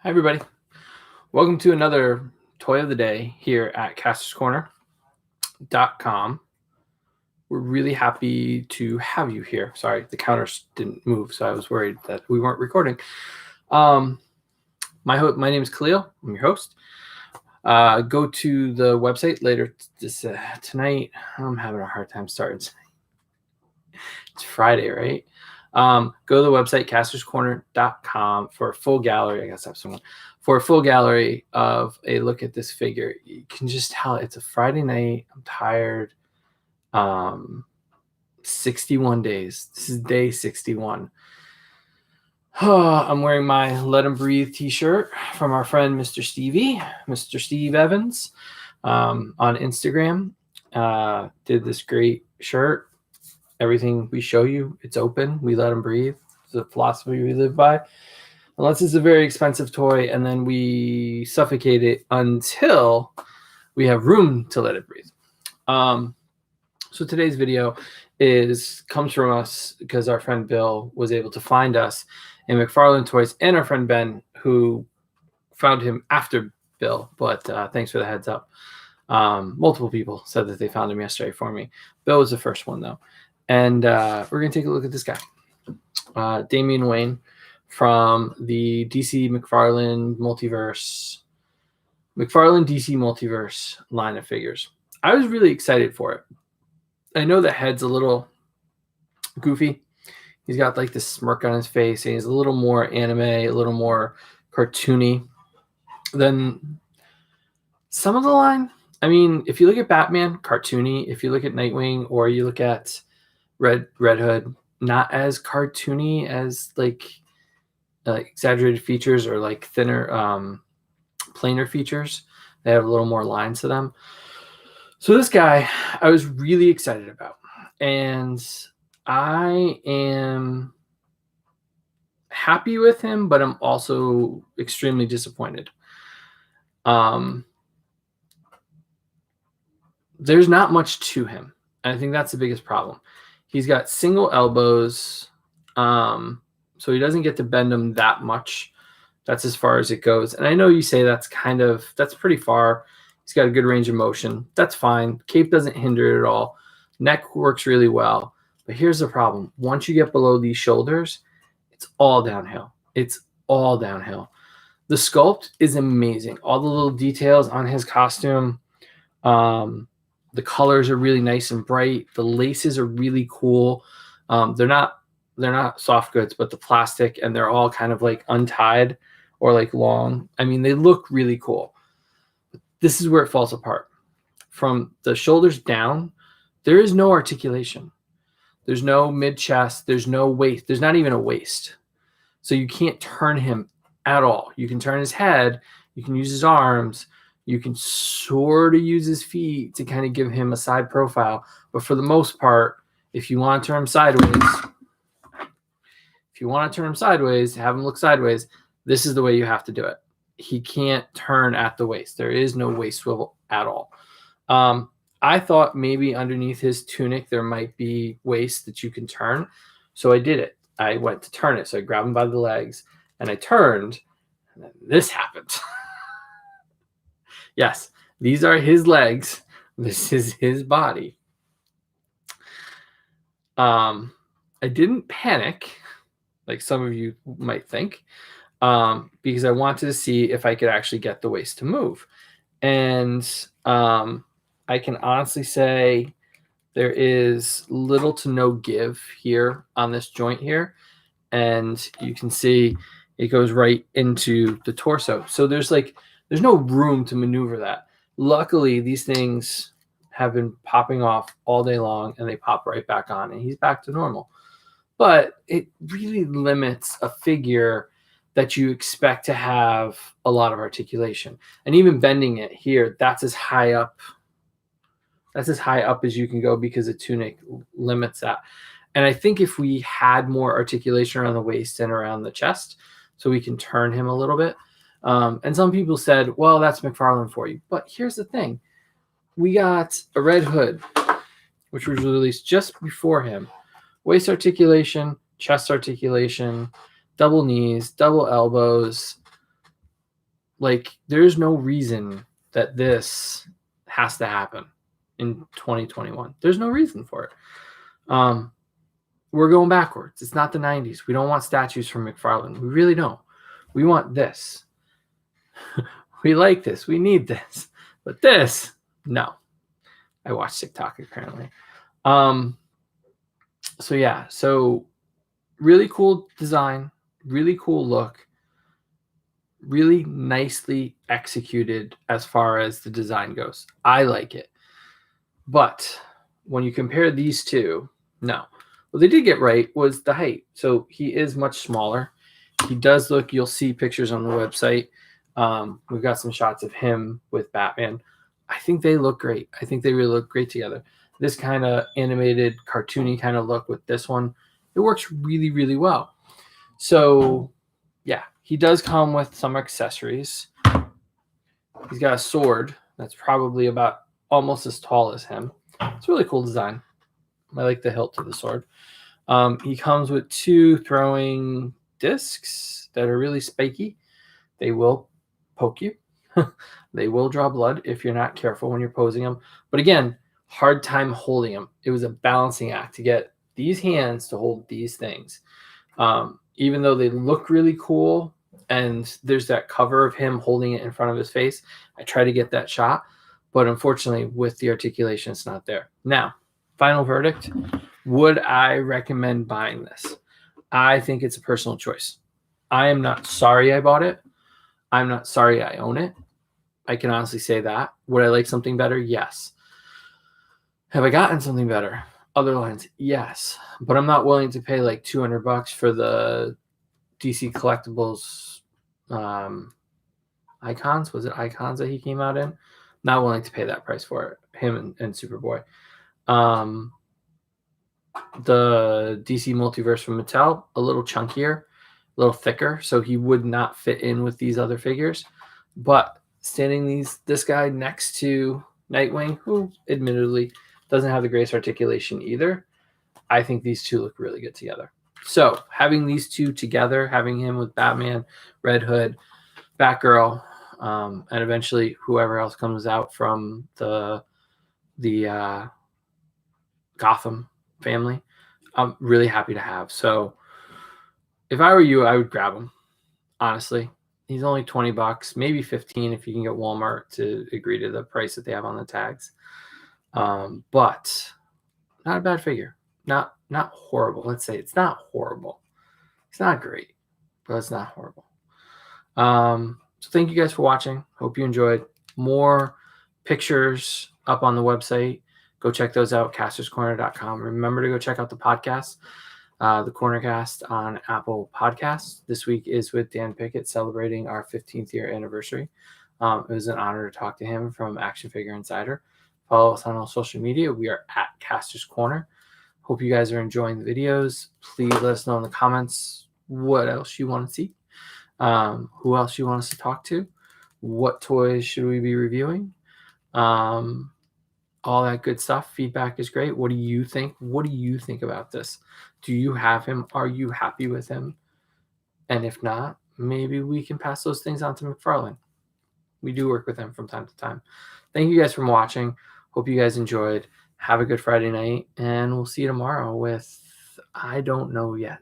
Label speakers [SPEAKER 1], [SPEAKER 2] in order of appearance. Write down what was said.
[SPEAKER 1] Hi, everybody. Welcome to another toy of the day here at CastorsCorner.com. We're really happy to have you here. Sorry, the counters didn't move, so I was worried that we weren't recording. My name is Khalil. I'm your host. Go to the website later tonight. I'm having a hard time starting tonight. It's Friday, right? Go to the website CastorsCorner.com for a full gallery. I guess that's someone. For a full gallery of a look at this figure. You can just tell it's a Friday night. I'm tired. 61 days. This is day 61. I'm wearing my Let Him Breathe t-shirt from our friend Mr. Steve Evans, on Instagram. Did this great shirt. Everything we show you, it's open. We let him breathe. It's a philosophy we live by. Unless it's a very expensive toy, and then we suffocate it until we have room to let it breathe. So today's video comes from us because our friend Bill was able to find us in McFarlane Toys, and our friend Ben, who found him after Bill. But thanks for the heads up. Multiple people said that they found him yesterday for me. Bill was the first one, though. And we're going to take a look at this guy, Damian Wayne, from the DC McFarlane DC Multiverse line of figures. I was really excited for it. I know the head's a little goofy. He's got like this smirk on his face, and he's a little more anime, a little more cartoony than some of the line. I mean, if you look at Batman, cartoony. If you look at Nightwing, or you look at Red Hood, not as cartoony as like exaggerated features or like thinner, plainer features. They have a little more lines to them. So this guy, I was really excited about, and I am happy with him, but I'm also extremely disappointed. There's not much to him. I think that's the biggest problem. He's got single elbows, so he doesn't get to bend them that much. That's as far as it goes. And I know you say that's pretty far. He's got a good range of motion. That's fine. Cape doesn't hinder it at all. Neck works really well. But here's the problem. Once you get below these shoulders, it's all downhill. It's all downhill. The sculpt is amazing. All the little details on his costume, the colors are really nice and bright. The laces are really cool. They're not soft goods, but the plastic, and they're all kind of like untied or like long. I mean, they look really cool. This is where it falls apart. From the shoulders down, there is no articulation. There's no mid-chest. There's no waist. There's not even a waist. So you can't turn him at all. You can turn his head. You can use his arms. You can sort of use his feet to kind of give him a side profile. But for the most part, if you want to turn him sideways, have him look sideways, this is the way you have to do it. He can't turn at the waist. There is no waist swivel at all. I thought maybe underneath his tunic there might be waist that you can turn. So I did it. I went to turn it. So I grabbed him by the legs and I turned, and then this happened. Yes, these are his legs. This is his body. I didn't panic like some of you might think, because I wanted to see if I could actually get the waist to move. And I can honestly say there is little to no give here on this joint here. And you can see it goes right into the torso. So there's no room to maneuver that. Luckily, these things have been popping off all day long, and they pop right back on, and he's back to normal. But it really limits a figure that you expect to have a lot of articulation. And even bending it here, that's as high up as you can go, because the tunic limits that. And I think if we had more articulation around the waist and around the chest, so we can turn him a little bit. And some people said, well, that's McFarlane for you. But here's the thing. We got a Red Hood, which was released just before him. Waist articulation, chest articulation, double knees, double elbows. Like, there's no reason that this has to happen in 2021. There's no reason for it. We're going backwards. It's not the 90s. We don't want statues from McFarlane. We really don't. We want this. We like this. We need this. But this, no. I watch TikTok apparently. So yeah, so really cool design, really cool look, really nicely executed as far as the design goes. I like it. But when you compare these two, no. What they did get right was the height. So he is much smaller. He does look, you'll see pictures on the website. We've got some shots of him with Batman. I think they look great. I think they really look great together. This kind of animated, cartoony kind of look with this one, it works really, really well. So, yeah, he does come with some accessories. He's got a sword that's probably about almost as tall as him. It's a really cool design. I like the hilt to the sword. He comes with 2 throwing discs that are really spiky. They will poke you. They will draw blood if you're not careful when you're posing them. But again, hard time holding them. It was a balancing act to get these hands to hold these things. Even though they look really cool and there's that cover of him holding it in front of his face, I try to get that shot. But unfortunately, with the articulation, it's not there. Now, final verdict. Would I recommend buying this? I think it's a personal choice. I am not sorry I bought it. I'm not sorry I own it. I can honestly say that. Would I like something better? Yes. Have I gotten something better? Other lines? Yes. But I'm not willing to pay like $200 for the DC Collectibles Icons. Was it Icons that he came out in? Not willing to pay that price for it. Him and Superboy. The DC Multiverse from Mattel, a little chunkier, a little thicker, so he would not fit in with these other figures. But standing this guy next to Nightwing, who admittedly doesn't have the greatest articulation either, I think these two look really good together. So having these two together, having him with Batman, Red Hood, Batgirl, and eventually whoever else comes out from the Gotham family, I'm really happy to have. So if I were you, I would grab him. Honestly, he's only $20, maybe 15 if you can get Walmart to agree to the price that they have on the tags. But not a bad figure. Not horrible. Let's say it's not horrible. It's not great, but it's not horrible. So thank you guys for watching. Hope you enjoyed. More pictures up on the website. Go check those out, castorscorner.com. Remember to go check out the podcast, the Cornercast on Apple Podcasts. This week is with Dan Pickett celebrating our 15th year anniversary. It was an honor to talk to him from Action Figure Insider. Follow us on all social media. We are at Kastor's Corner. Hope you guys are enjoying the videos. Please let us know in the comments what else you want to see, who else you want us to talk to, what toys should we be reviewing, all that good stuff. Feedback is great. What do you think? What do you think about this? Do you have him? Are you happy with him? And if not, maybe we can pass those things on to McFarlane. We do work with him from time to time. Thank you guys for watching. Hope you guys enjoyed. Have a good Friday night, and we'll see you tomorrow with I don't know yet.